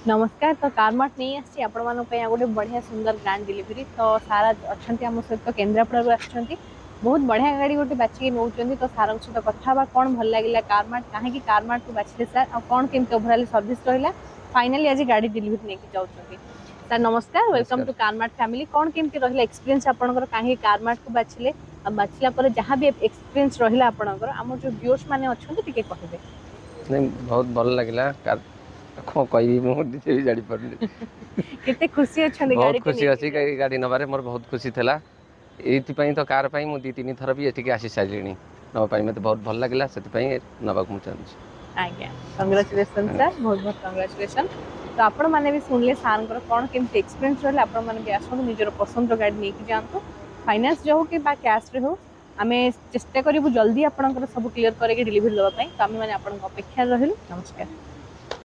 नमस्कार। तो कारमार्ट नहीं आसी आपण गोटे बढ़िया सुंदर ग्रांड डिलीवरी तो सारा अच्छा आम सहित केन्द्रापड़ा आसुँच बहुत बढ़िया गाड़ी गोटे बाचिक नौ तो सार सहित कथा कौन भल लगे कारमार्ट कहीं कारमार्ट को बाछिले सार आ कौन केमती ओभरऑल सर्विस रहा फाइनाली आज गाड़ी डिलीवरी नहीं जाऊँगी। सर नमस्कार, वेलकम टू कारमार्ट फैमिली। कौन केमती रहा एक्सपीरियंस आपंकर कहीं कारमार्ट को बाछिले बाछिला जहाँ भी एक्सपीरियंस रहा आपंकर आम जो व्यूअर्स मैंने अच्छा टे कहते नहीं बहुत भल लगे कौन कह मुझे जानी पारे केते खुशी अच्छा बहुत खुशी अच्छी गाड़ी नबारे मोर बहुत खुशी था ये तो कार मुझे दी तीन थर भी ये आसी सारे नापी मत बहुत भल लगे से नाक मुझे आज्ञा कंग्रेचुलेसन सर, बहुत बहुत कंग्रेचुलेसन। तो आपण मैंने भी सुनले सार कौन केमती एक्सपीरियंस रहा आपण मैंने भी आसतु निजर पसंद गाड़ी नहीं जातु फाइनान्स जो हो कि कैश रे हो आम चेष्टा करूँ जल्दी आपंकर सब क्लीयर करके डिलीवरी देवाई तो आम मैंने अपेक्षा रही। नमस्कार।